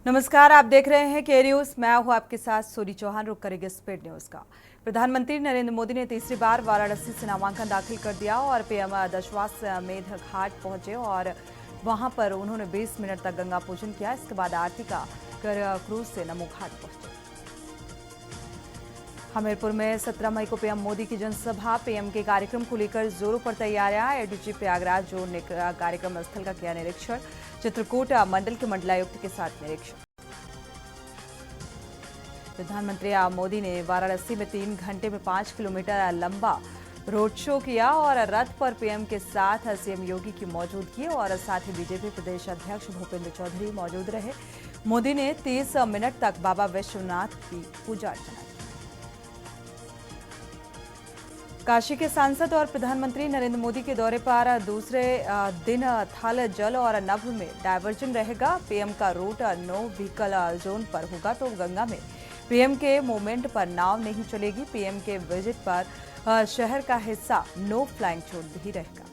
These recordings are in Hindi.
नमस्कार, आप देख रहे हैं के न्यूज। मैं हूं आपके साथ सोनी चौहान। रुक करेंगे स्पीड न्यूज का। प्रधानमंत्री नरेंद्र मोदी ने तीसरी बार वाराणसी से नामांकन दाखिल कर दिया और पीएम दशाश्वमेध घाट पहुंचे और वहां पर उन्होंने 20 मिनट तक गंगा पूजन किया। इसके बाद आरती का कर क्रूज से नमो घाट पहुंचे। हमीरपुर में 17 मई को पीएम मोदी की जनसभा। पीएम के कार्यक्रम को लेकर जोरों पर तैयारियां। एडीजी प्रयागराज जोन ने कार्यक्रम स्थल का किया निरीक्षण। चित्रकूट मंडल के मंडलायुक्त के साथ निरीक्षण। प्रधानमंत्री मोदी ने वाराणसी में 3 घंटे में 5 किलोमीटर लंबा रोड शो किया और रथ पर पीएम के साथ सीएम योगी की मौजूदगी और साथ ही बीजेपी प्रदेश अध्यक्ष भूपेंद्र चौधरी मौजूद रहे। मोदी ने 30 मिनट तक बाबा विश्वनाथ की पूजा अर्चना की। काशी के सांसद और प्रधानमंत्री नरेंद्र मोदी के दौरे पर दूसरे दिन थल, जल और नभ में डायवर्जन रहेगा। पीएम का रूट नो व्हीकल जोन पर होगा तो गंगा में पीएम के मूवमेंट पर नाव नहीं चलेगी। पीएम के विजिट पर शहर का हिस्सा नो फ्लाइंग जोन भी रहेगा।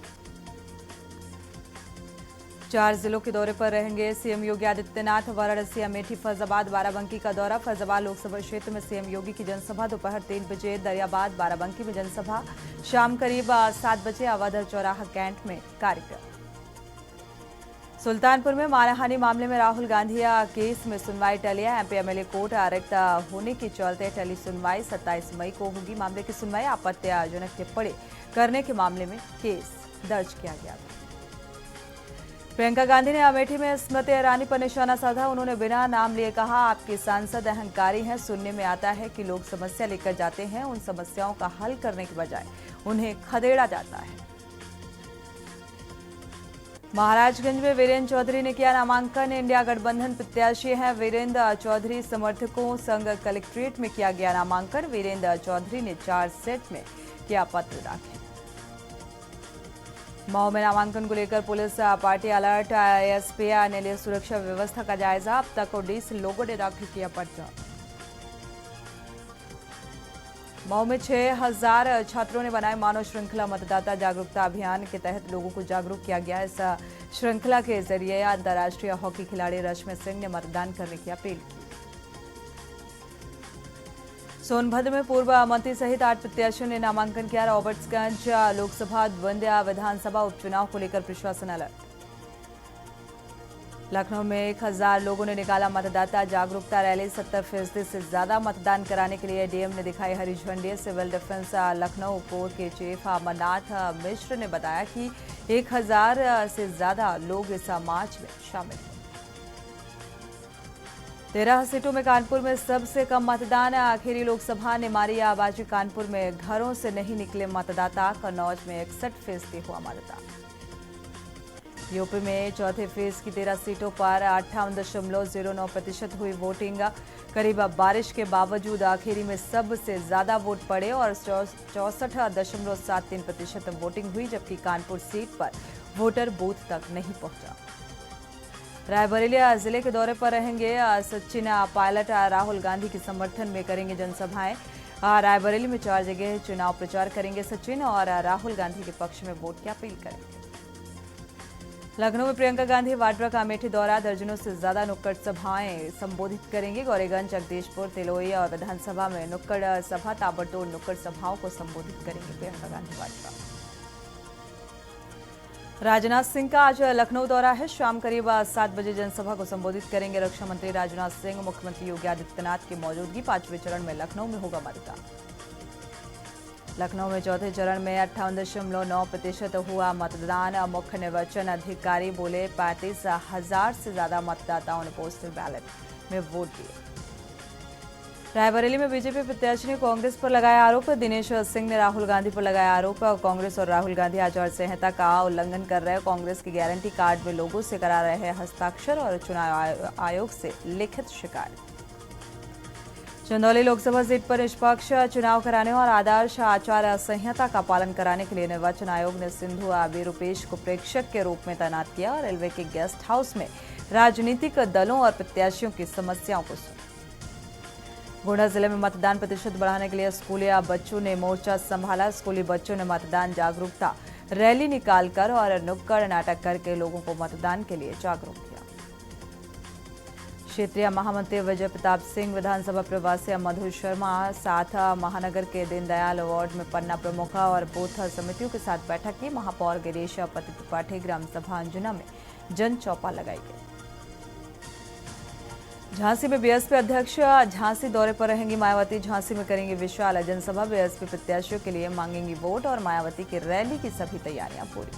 4 जिलों के दौरे पर रहेंगे सीएम योगी आदित्यनाथ। वाराणसी, अमेठी, फैजाबाद, बाराबंकी का दौरा। फैजाबाद लोकसभा क्षेत्र में सीएम योगी की जनसभा। दोपहर 3 बजे दरियाबाद, बाराबंकी में जनसभा। शाम करीब 7 बजे अवध चौराहा कैंट में कार्यक्रम। सुल्तानपुर में मानहानि मामले में राहुल गांधी केस में सुनवाई टली। एमपी एमएलए कोर्ट रिक्त होने के चलते टली सुनवाई। 27 मई को होगी मामले की सुनवाई। आपत्तिजनक टिप्पणी करने के मामले में केस दर्ज किया गया था। प्रियंका गांधी ने अमेठी में स्मृति ईरानी पर निशाना साधा। उन्होंने बिना नाम लिए कहा, आपके सांसद अहंकारी हैं। सुनने में आता है कि लोग समस्या लेकर जाते हैं, उन समस्याओं का हल करने के बजाय उन्हें खदेड़ा जाता है। महाराजगंज में वीरेंद्र चौधरी ने किया नामांकन। इंडिया गठबंधन प्रत्याशी हैं वीरेंद्र चौधरी। समर्थकों संघ कलेक्ट्रेट में किया गया नामांकन। वीरेंद्र चौधरी ने 4 सेट में किया पत्र दाखिल। मऊ में नामांकन को लेकर पुलिस पार्टी अलर्ट। एएसपी ने लिया सुरक्षा व्यवस्था का जायजा। अब तक 19 लोगों ने दाखिल किया पर्चा। मऊ में 6000 छात्रों ने बनाए मानव श्रृंखला। मतदाता जागरूकता अभियान के तहत लोगों को जागरूक किया गया। इस श्रृंखला के जरिए अंतर्राष्ट्रीय हॉकी खिलाड़ी रश्मि सिंह ने मतदान करने की अपील की। सोनभद्र में पूर्व मंत्री सहित 8 प्रत्याशियों ने नामांकन किया। रॉबर्ट्सगंज लोकसभा द्वंद्व विधानसभा उपचुनाव को लेकर प्रशासन अलर्ट। लखनऊ में 1000 लोगों ने निकाला मतदाता जागरूकता रैली। 70% से ज्यादा मतदान कराने के लिए डीएम ने दिखाई हरी झंडी। सिविल डिफेंस लखनऊ कोर के चीफ अमरनाथ मिश्र ने बताया कि 1000 से ज्यादा लोग इस मार्च में शामिल हुए। 13 सीटों में कानपुर में सबसे कम मतदान। आखिरी लोकसभा ने मारी आबादी। कानपुर में घरों से नहीं निकले मतदाता। कन्नौज में 61% हुआ मतदान। यूपी में चौथे फेज की 13 सीटों पर 58.09% हुई वोटिंग। करीब बारिश के बावजूद आखिरी में सबसे ज्यादा वोट पड़े और 64.73% वोटिंग हुई, जबकि कानपुर सीट पर वोटर बूथ तक नहीं पहुंचा। रायबरेली जिले के दौरे पर रहेंगे सचिन पायलट। राहुल गांधी के समर्थन में करेंगे जनसभाएं। रायबरेली में 4 जगह चुनाव प्रचार करेंगे सचिन और राहुल गांधी के पक्ष में वोट की अपील करेंगे। लखनऊ में प्रियंका गांधी वाड्रा का अमेठी दौरा। दर्जनों से ज्यादा नुक्कड़ सभाएं संबोधित करेंगे। गौरीगंज, जगदीशपुर, तिलोई और विधानसभा में नुक्कड़ सभा, ताबड़तोड़ नुक्कड़ सभाओं को संबोधित करेंगे प्रियंका गांधी वाड्रा। राजनाथ सिंह का आज लखनऊ दौरा है। शाम करीब 7 बजे जनसभा को संबोधित करेंगे। रक्षा मंत्री राजनाथ सिंह, मुख्यमंत्री योगी आदित्यनाथ की मौजूदगी। 5वें चरण में लखनऊ में होगा मतदान। लखनऊ में चौथे चरण में 58.9% हुआ मतदान। मुख्य निर्वाचन अधिकारी बोले 35,000 से ज्यादा मतदाताओं ने पोस्टल बैलेट में वोट दिए। रायबरेली में बीजेपी प्रत्याशी ने कांग्रेस पर लगाया आरोप। दिनेश सिंह ने राहुल गांधी पर लगाया आरोप। कांग्रेस और राहुल गांधी आचार संहिता का उल्लंघन कर रहे हैं। कांग्रेस के गारंटी कार्ड में लोगों से करा रहे हैं हस्ताक्षर और चुनाव आयोग से लिखित शिकायत। चंदौली लोकसभा सीट पर निष्पक्ष चुनाव कराने और आदर्श आचार संहिता का पालन कराने के लिए निर्वाचन आयोग ने सिंधु विरूपेश को प्रेक्षक के रूप में तैनात किया और रेलवे के गेस्ट हाउस में राजनीतिक दलों और प्रत्याशियों की समस्याओं को सुना। गोंडा जिले में मतदान प्रतिशत बढ़ाने के लिए स्कूली बच्चों ने मोर्चा संभाला। स्कूली बच्चों ने मतदान जागरूकता रैली निकालकर और नुक्कड़ नाटक करके लोगों को मतदान के लिए जागरूक किया। क्षेत्रीय महामंत्री विजय प्रताप सिंह, विधानसभा प्रवासी मधु शर्मा, साथ महानगर के दीनदयाल वार्ड में पन्ना प्रमुख और बूथ समितियों के साथ बैठक की। महापौर गिरीश पति त्रिपाठी ग्राम सभा अंजुना में जन चौपाल लगाई गई। झांसी में बीएसपी अध्यक्ष झांसी दौरे पर रहेंगी मायावती। झांसी में करेंगी विशाल जनसभा। बीएसपी प्रत्याशियों के लिए मांगेंगी वोट और मायावती की रैली की सभी तैयारियां पूरी।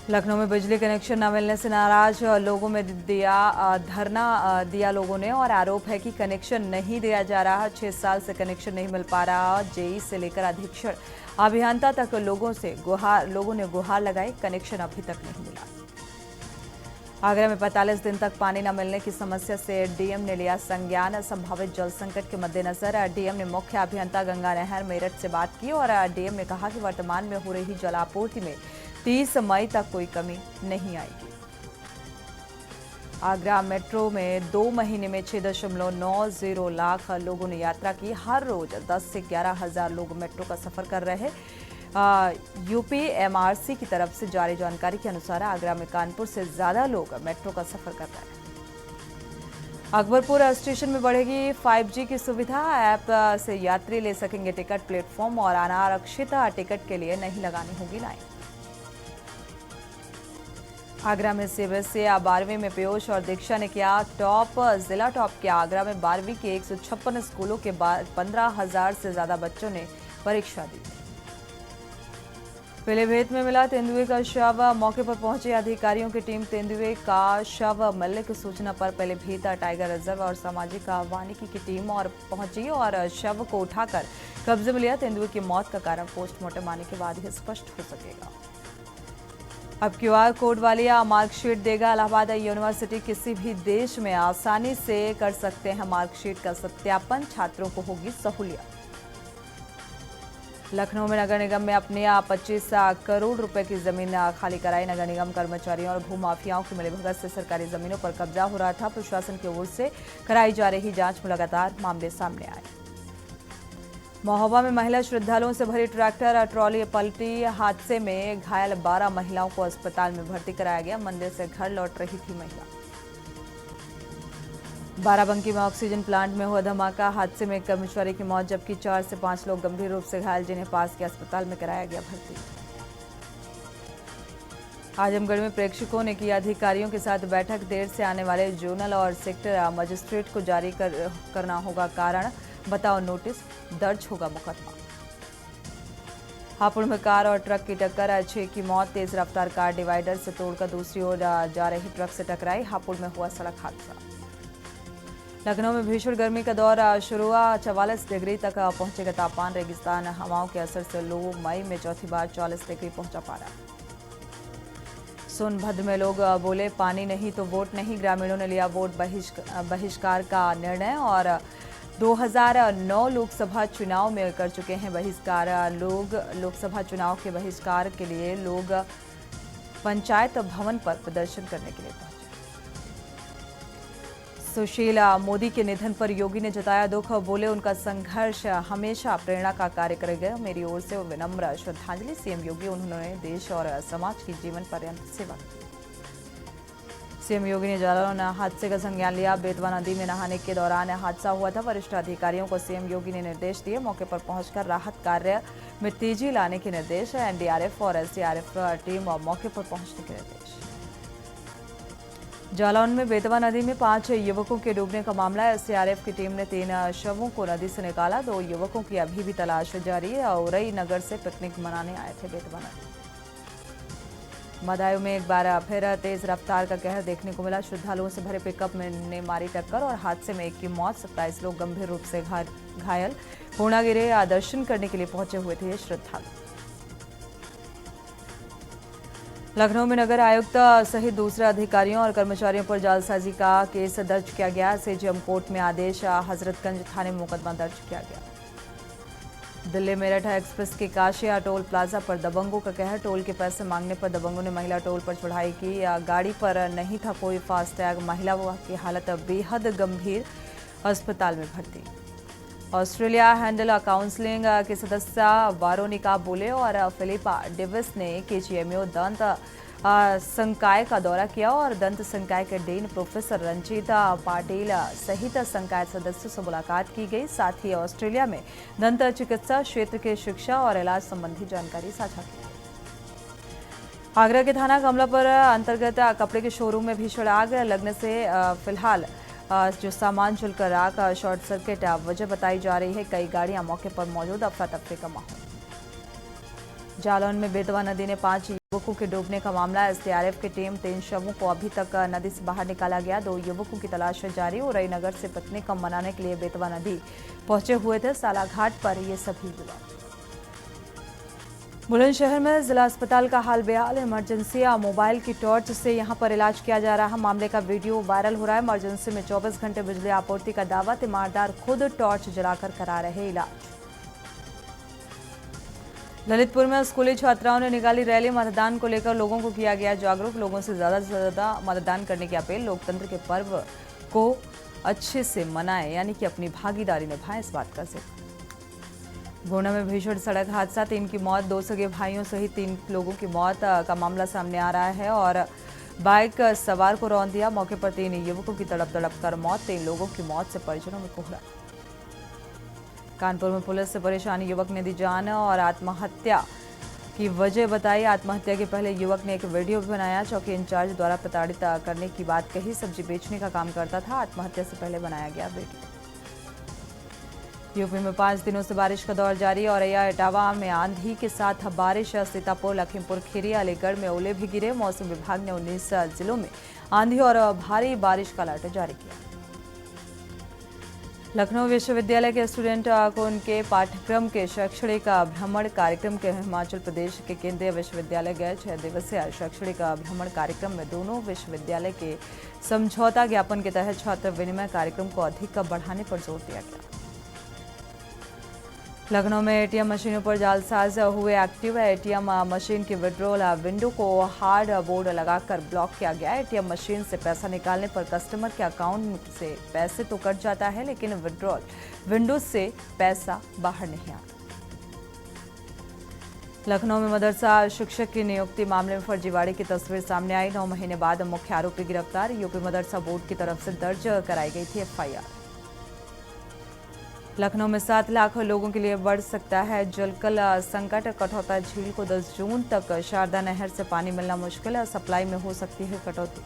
लखनऊ में बिजली कनेक्शन न मिलने से नाराज लोगों में धरना दिया लोगों ने और आरोप है कि कनेक्शन नहीं दिया जा रहा। 6 साल से कनेक्शन नहीं मिल पा रहा। जेई से लेकर अधीक्षण अभियंता तक लोगों ने गुहार लगाई। कनेक्शन अभी तक नहीं मिला। आगरा में 45 दिन तक पानी न मिलने की समस्या से डीएम ने लिया संज्ञान। संभावित जल संकट के मद्देनजर डीएम ने मुख्य अभियंता गंगा नहर मेरठ से बात की और डीएम ने कहा कि वर्तमान में हो रही जलापूर्ति में 30 मई तक कोई कमी नहीं आएगी। आगरा मेट्रो में 2 महीने में 6.90 लाख लोगों ने यात्रा की। हर रोज 10 से 11 हजार लोग मेट्रो का सफर कर रहे हैं। यूपीएमआरसी की तरफ से जारी जानकारी के अनुसार आगरा में कानपुर से ज्यादा लोग मेट्रो का सफर कर रहे हैं। अकबरपुर स्टेशन में बढ़ेगी 5G की सुविधा। ऐप से यात्री ले सकेंगे टिकट। प्लेटफॉर्म और अनारक्षित टिकट के लिए नहीं लगानी होगी लाइन। आगरा में सीबीएसई 12वीं में पीयूष और दीक्षा ने किया जिला टॉप किया। आगरा में 12वीं के 156 स्कूलों के 15,000 से ज्यादा बच्चों ने परीक्षा दी। पीलीभीत में मिला तेंदुए का शव। मौके पर पहुंचे अधिकारियों की टीम। तेंदुए का शव मिलने की सूचना पर पीलीभीत टाइगर रिजर्व और सामाजिक वानिकी की टीम और पहुंची और शव को उठाकर कब्जे में लिया। तेंदुए की मौत का कारण पोस्टमार्टम आने के बाद ही स्पष्ट हो सकेगा। अब क्यूआर कोड वाली मार्कशीट देगा इलाहाबाद यूनिवर्सिटी। किसी भी देश में आसानी से कर सकते हैं मार्कशीट का सत्यापन। छात्रों को होगी सहूलियत। लखनऊ में नगर निगम में अपने 25 करोड़ रुपए की जमीन खाली कराई। नगर निगम कर्मचारियों और भूमाफियाओं की मिलीभगत से सरकारी जमीनों पर कब्जा हो रहा था। प्रशासन की ओर से कराई जा रही जांच में लगातार मामले सामने आए। महोबा में महिला श्रद्धालुओं से भरी ट्रैक्टर ट्रॉली पलटी। हादसे में घायल 12 महिलाओं को अस्पताल में भर्ती कराया गया। मंदिर से घर लौट रही थी महिला। बाराबंकी में ऑक्सीजन प्लांट में हुआ धमाका। हादसे में एक कर्मचारी की मौत जबकि 4 से 5 लोग गंभीर रूप से घायल, जिन्हें पास के अस्पताल में कराया गया भर्ती। आजमगढ़ में प्रेक्षकों ने की अधिकारियों के साथ बैठक। देर से आने वाले जोनल और सेक्टर मजिस्ट्रेट को जारी करना होगा कारण बताओ नोटिस, दर्ज होगा मुकदमा। हापुड़ में कार और ट्रक की टक्कर। 6 की मौत। तेज रफ्तार कार डिवाइडर से तोड़कर दूसरी ओर जा रही ट्रक से टकराई। हापुड़ में हुआ सड़क हादसा। लखनऊ में भीषण गर्मी का दौर शुरू हुआ। 44 डिग्री तक पहुंचेगा तापमान। रेगिस्तान हवाओं के असर से लोग मई में चौथी बार 44 डिग्री पहुंचा पारा। सोनभद्र में लोग बोले पानी नहीं तो वोट नहीं। ग्रामीणों ने लिया वोट बहिष्कार का निर्णय और 2009 लोकसभा चुनाव में कर चुके हैं बहिष्कार। लोकसभा चुनाव के बहिष्कार के लिए लोग पंचायत भवन पर प्रदर्शन करने के लिए पहुंचे। सुशील मोदी के निधन पर योगी ने जताया दुख। बोले उनका संघर्ष हमेशा प्रेरणा का कार्य करेगा। मेरी ओर से विनम्र श्रद्धांजलि। सीएम योगी, उन्होंने देश और समाज की जीवन पर्यंत सेवा की। सीएम योगी ने जालौन हादसे का संज्ञान लिया। बेतवा नदी में नहाने के दौरान हादसा हुआ था। वरिष्ठ अधिकारियों को सीएम योगी ने निर्देश दिए। मौके पर पहुंचकर राहत कार्य में तेजी लाने के निर्देश। एनडीआरएफ और एसडीआरएफ टीम मौके पर पहुंचने के निर्देश। जालौन में बेतवा नदी में 5 युवकों के डूबने का मामला है। एसडीआरएफ की टीम ने 3 शवों को नदी से निकाला। 2 युवकों की अभी भी तलाश जारी है। औरई नगर से पिकनिक मनाने आए थे बेतवा नदी। बदायूं में एक बार फिर तेज रफ्तार का कहर देखने को मिला। श्रद्धालुओं से भरे पिकअप ने मारी टक्कर और हादसे में 1 की मौत, 27 लोग गंभीर रूप से घायल। पूर्णागिरी दर्शन करने के लिए पहुंचे हुए थे श्रद्धालु। लखनऊ में नगर आयुक्त सहित दूसरे अधिकारियों और कर्मचारियों पर जालसाजी का केस दर्ज किया गया। सेजीएम कोर्ट में आदेश। हजरतगंज थाने में मुकदमा दर्ज किया गया। दिल्ली मेरठ एक्सप्रेस के काशिया टोल प्लाजा पर दबंगों का कहर। टोल के पैसे मांगने पर दबंगों ने महिला टोल पर चढ़ाई की। गाड़ी पर नहीं था कोई फास्टैग। महिला की हालत बेहद गंभीर, अस्पताल में भर्ती। ऑस्ट्रेलिया हैंडल काउंसलिंग के सदस्य वारोनिका बुले और फिलिपा डेविस ने केजीएमयू दंत संकाय का दौरा किया और दंत संकाय के डीन प्रोफेसर रंजीता पाटिल सहित संकाय सदस्यों से मुलाकात की गई। साथ ही ऑस्ट्रेलिया में दंत चिकित्सा क्षेत्र के शिक्षा और इलाज संबंधी जानकारी साझा की। आगरा के थाना कमलापुर अंतर्गत कपड़े के शोरूम में भीषण आग लगने से फिलहाल जो सामान जलकर आग शॉर्ट सर्किट वजह बताई जा रही है। कई गाड़ियां मौके पर मौजूद, अफरा तफरी का माहौल। जालौन में बेतवा नदी ने 5 युवकों के डूबने का मामला। एसडीआरएफ की टीम 3 शवों को अभी तक नदी से बाहर निकाला गया। 2 युवकों की तलाश जारी। उरईनगर से पिकनिक मनाने के लिए बेतवा नदी पहुंचे हुए थे। सालाघाट पर ये सभी युवक। बुलंदशहर में जिला अस्पताल का हाल बेहाल। इमरजेंसी मोबाइल की टॉर्च से यहां पर इलाज किया जा रहा है। मामले का वीडियो वायरल हो रहा है। इमरजेंसी में 24 घंटे बिजली आपूर्ति का दावा। तीमारदार खुद टॉर्च जलाकर करा रहे इलाज। ललितपुर में स्कूली छात्राओं ने निकाली रैली। मतदान को लेकर लोगों को किया गया जागरूक। लोगों से ज्यादा मतदान करने की अपील। लोकतंत्र के पर्व को अच्छे से मनाएं, यानी कि अपनी भागीदारी निभाएं, इस बात का जिक्र। गोंडा में भीषण सड़क हादसा। 3 की मौत, 2 सगे भाइयों सहित 3 लोगों की मौत का मामला सामने आ रहा है और बाइक सवार को रौंद दिया। मौके पर 3 युवकों की तड़प कर मौत। 3 लोगों की मौत से परिजनों में कोहरा। कानपुर में पुलिस से परेशान युवक ने दी जान और आत्महत्या की वजह बताई। आत्महत्या के पहले युवक ने एक वीडियो बनाया। चौकी इंचार्ज द्वारा प्रताड़ित करने की बात कही। सब्जी बेचने का काम करता था। आत्महत्या से पहले बनाया गया वीडियो। यूपी में 5 दिनों से बारिश का दौर जारी और इटावा में आंधी के साथ बारिश। सीतापुर, लखीमपुर खीरी, अलीगढ़ में ओले भी गिरे। मौसम विभाग ने 19 जिलों में आंधी और भारी बारिश का अलर्ट जारी किया। लखनऊ विश्वविद्यालय के स्टूडेंट को उनके पाठ्यक्रम के शैक्षणिक भ्रमण कार्यक्रम के हिमाचल प्रदेश के केंद्रीय विश्वविद्यालय गए। 6 दिवसीय शैक्षणिक भ्रमण कार्यक्रम में दोनों विश्वविद्यालय के समझौता ज्ञापन के तहत छात्र विनिमय कार्यक्रम को अधिक बढ़ाने पर जोर दिया गया। लखनऊ में एटीएम मशीनों पर जालसाज हुए एक्टिव। एटीएम मशीन की विड्रॉल विंडो को हार्ड बोर्ड लगाकर ब्लॉक किया गया। एटीएम मशीन से पैसा निकालने पर कस्टमर के अकाउंट से पैसे तो कट जाता है, लेकिन विड्रॉल विंडो से पैसा बाहर नहीं आता। लखनऊ में मदरसा शिक्षक की नियुक्ति मामले में फर्जीवाड़े की तस्वीर सामने आई। 9 महीने बाद मुख्य आरोपी गिरफ्तार। यूपी मदरसा बोर्ड की तरफ से दर्ज कराई गई थी एफआईआर। लखनऊ में 7 लाख लोगों के लिए बढ़ सकता है जलकल संकट। कठौता झील को 10 जून तक शारदा नहर से पानी मिलना मुश्किल। सप्लाई में हो सकती है कटौती।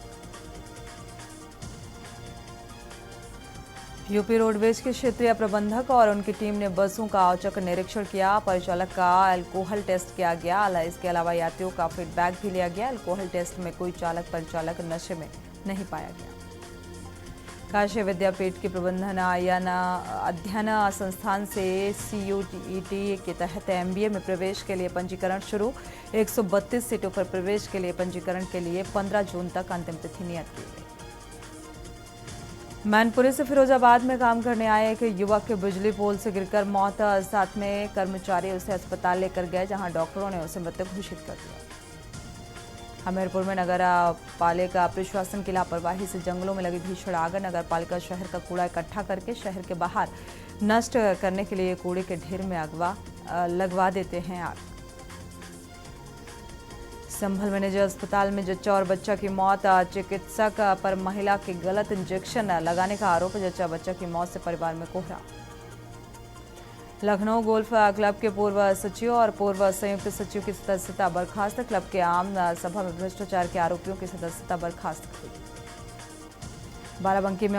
यूपी रोडवेज के क्षेत्रीय प्रबंधक और उनकी टीम ने बसों का औचक निरीक्षण किया। परिचालक का अल्कोहल टेस्ट किया गया। इसके अलावा यात्रियों का फीडबैक भी लिया गया। अल्कोहल टेस्ट में कोई चालक परिचालक नशे में नहीं पाया गया। काशी विद्यापीठ के प्रबंधन अध्ययन संस्थान से CUET के तहत MBA में प्रवेश के लिए पंजीकरण शुरू। 132 सीटों पर प्रवेश के लिए पंजीकरण के लिए 15 जून तक अंतिम तिथि नियत की गई। मैनपुरी से फिरोजाबाद में काम करने आए एक युवक के बिजली पोल से गिरकर मौत। साथ में कर्मचारी उसे अस्पताल लेकर गए, जहां डॉक्टरों ने उसे मृत घोषित कर दिया। हमीरपुर में नगर पालिका प्रशासन की लापरवाही से जंगलों में लगी भीषण आग। नगर पालिका शहर का कूड़ा इकट्ठा करके शहर के बाहर नष्ट करने के लिए कूड़े के ढेर में लगवा देते हैं आग। संभल में निजी अस्पताल में जच्चा और बच्चा की मौत। चिकित्सक पर महिला के गलत इंजेक्शन लगाने का आरोप। जच्चा बच्चा की मौत से परिवार में कोहरा। लखनऊ गोल्फ क्लब के पूर्व सचिव और पूर्व संयुक्त सचिव की सदस्यता बर्खास्त। क्लब के आम सभा में भ्रष्टाचार के आरोपियों की सदस्यता बर्खास्त हुई। बाराबंकी में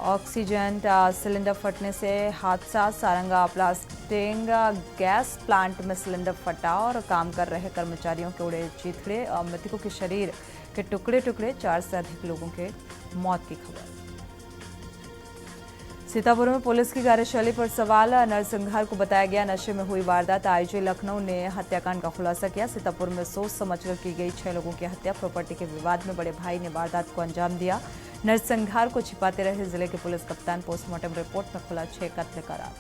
ऑक्सीजन सिलेंडर फटने से हादसा। सारंगा प्लास्टिंग गैस प्लांट में सिलेंडर फटा और काम कर रहे कर्मचारियों के उड़े चीथड़े। मृतकों के शरीर के टुकड़े 4 से अधिक लोगों के मौत की खबर। सीतापुर में पुलिस की कार्यशैली पर सवाल। नरसंहार को बताया गया नशे में हुई वारदात। आईजी लखनऊ ने हत्याकांड का खुलासा किया। सीतापुर में सोच समझकर की गई 6 लोगों की हत्या। प्रॉपर्टी के विवाद में बड़े भाई ने वारदात को अंजाम दिया। नरसंहार को छिपाते रहे जिले के पुलिस कप्तान। पोस्टमार्टम रिपोर्ट में खुला 6 कत्ल का राज।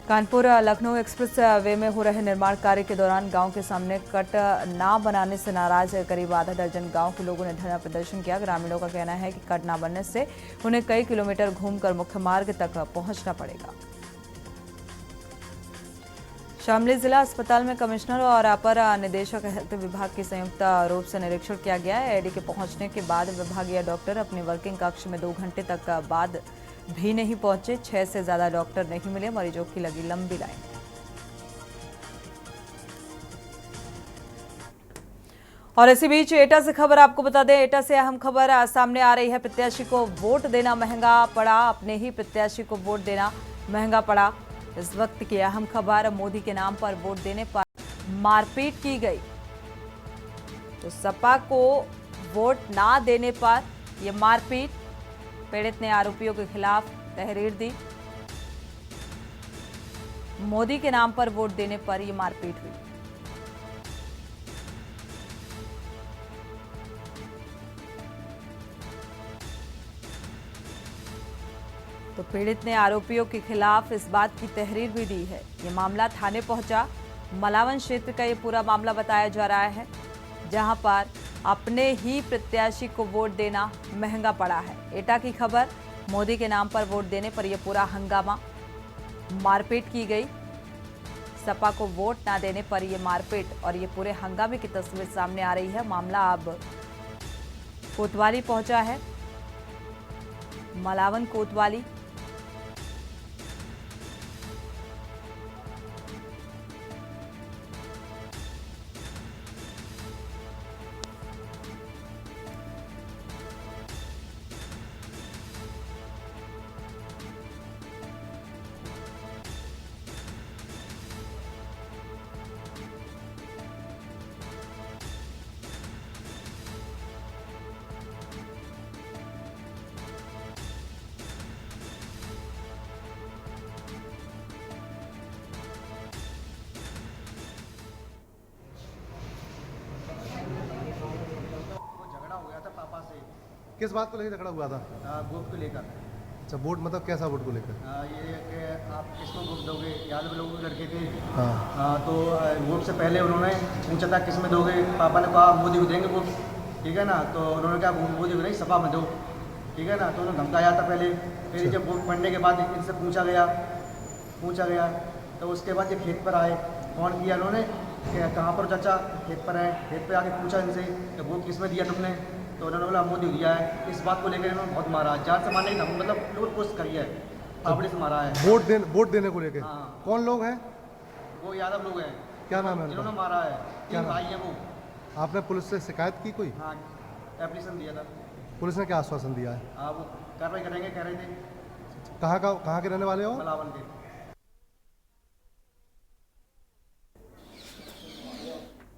कानपुर लखनऊ एक्सप्रेस वे में हो रहे निर्माण कार्य के दौरान गांव के सामने कट ना बनाने से नाराज करीब आधा दर्जन गांव के लोगों ने धरना प्रदर्शन किया। ग्रामीणों का कहना है कि कट ना बनने से उन्हें कई किलोमीटर घूमकर मुख्य मार्ग तक पहुंचना पड़ेगा। शामली जिला अस्पताल में कमिश्नर और अपर निदेशक हेल्थ विभाग की संयुक्त रूप से निरीक्षण किया गया है। एडी के पहुंचने के बाद विभागीय डॉक्टर अपनी वर्किंग कक्ष में 2 घंटे तक बाद भी नहीं पहुंचे। 6 से ज्यादा डॉक्टर नहीं मिले। मरीजों की लगी लंबी लाइन। और इसी बीच एटा से खबर आपको बता दें, एटा से अहम खबर सामने आ रही है। प्रत्याशी को वोट देना महंगा पड़ा। अपने ही प्रत्याशी को वोट देना महंगा पड़ा। इस वक्त की अहम खबर, मोदी के नाम पर वोट देने पर मारपीट की गई। तो सपा को वोट ना देने पर यह मारपीट, पीड़ित ने आरोपियों के खिलाफ तहरीर दी। मोदी के नाम पर वोट देने पर यह मारपीट हुई। तो पीड़ित ने आरोपियों के खिलाफ इस बात की तहरीर भी दी है। ये मामला थाने पहुंचा। मलावन क्षेत्र का ये पूरा मामला बताया जा रहा है, जहां पर अपने ही प्रत्याशी को वोट देना महंगा पड़ा है। एटा की खबर, मोदी के नाम पर वोट देने पर यह पूरा हंगामा, मारपीट की गई। सपा को वोट ना देने पर यह मारपीट और ये पूरे हंगामे की तस्वीर सामने आ रही है। मामला अब कोतवाली पहुंचा है, मलावन कोतवाली। किस बात को लेकर झगड़ा हुआ था? वोट को लेकर। अच्छा, वोट मतलब कैसा वोट को लेकर? ये कि आप किसको वोट दोगे, यादव लोग लड़के थे। हाँ। तो वोट से पहले उन्होंने पूछा था किस में दोगे। पापा ने कहा मोदी को देंगे वोट, ठीक है ना। तो उन्होंने कहा मोदी को नहीं, सपा में दो, ठीक है ना। तो उन्होंने धमकाया था पहले। फिर जब वोट पड़ने के बाद इनसे पूछा गया तो उसके बाद ये खेत पर आए। फोन किया उन्होंने कि कहाँ पर चाचा, खेत पर आए। खेत पर आके पूछा इनसे कि वोट किस में दिया तुमने। तो उन्होंने बोला मोदी दिया है। इस बात को लेकर इन्होंने बहुत मारा, जान से मारने की मतलब लूट कोशिश करी है, फावड़े से मारा है। वोट देने को लेकर? हाँ। कौन लोग हैं? वो यादव लोग हैं। क्या नाम है? जिन्होंने मारा है, क्या 3 भाई हैं वो। आपने पुलिस से शिकायत की कोई? हाँ, एप्लीकेशन दिया था। पुलिस ने क्या आश्वासन दिया है? हाँ, वो कार्रवाई करेंगे कह रहे थे। कहाँ के रहने वाले हो? मलावन के।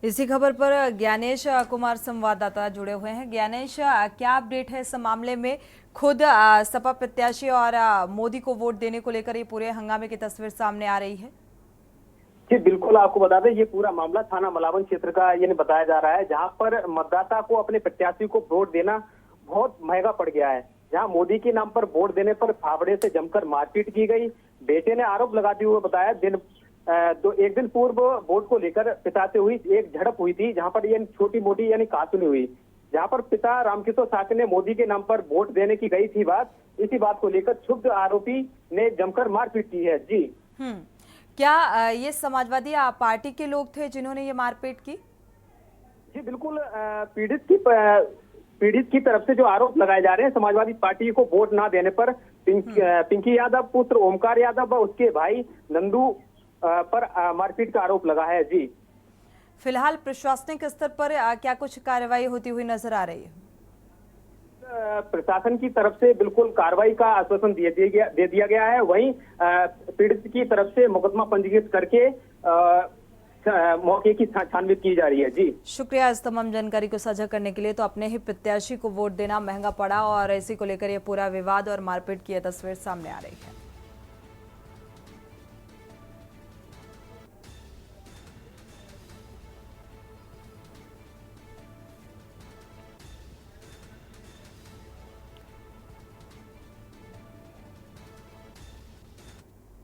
इसी खबर पर ज्ञानेश कुमार संवाददाता जुड़े हुए हैं। ज्ञानेश, क्या अपडेट है इस मामले में? खुद सपा प्रत्याशी और मोदी को वोट देने को लेकर ये पूरे हंगामे की तस्वीर सामने आ रही है। जी बिल्कुल, आपको बता दें ये पूरा मामला थाना मलावन क्षेत्र का ये बताया जा रहा है, जहां पर मतदाता को अपने प्रत्याशी को वोट देना बहुत महंगा पड़ गया है। जहां मोदी के नाम पर वोट देने पर फावड़े से जमकर मारपीट की गई। बेटे ने आरोप लगाते हुए बताया एक दिन पूर्व वोट को लेकर पिता से हुई एक झड़प हुई थी, जहां पर ये छोटी मोटी यानी कासुनी हुई, जहां पर पिता रामकिशोर साके ने मोदी के नाम पर वोट देने की गई थी बात। इसी बात को लेकर क्षुब्ध आरोपी ने जमकर मारपीट की है। जी क्या ये समाजवादी पार्टी के लोग थे जिन्होंने ये मारपीट की? जी बिल्कुल, पीड़ित की तरफ से जो आरोप लगाए जा रहे हैं, समाजवादी पार्टी को वोट ना देने पर पिंकी यादव पुत्र ओमकार यादव व उसके भाई नंदू पर मारपीट का आरोप लगा है। जी फिलहाल प्रशासनिक स्तर पर क्या कुछ कार्रवाई होती हुई नजर आ रही है? प्रशासन की तरफ से बिल्कुल कार्रवाई का आश्वासन दे दिया गया है। वहीं पीड़ित की तरफ से मुकदमा पंजीकृत करके मौके की छानबीन की जा रही है। जी शुक्रिया इस तमाम जानकारी को साझा करने के लिए। तो अपने ही प्रत्याशी को वोट देना महंगा पड़ा और इसी को लेकर ये पूरा विवाद और मारपीट की तस्वीर सामने आ रही है।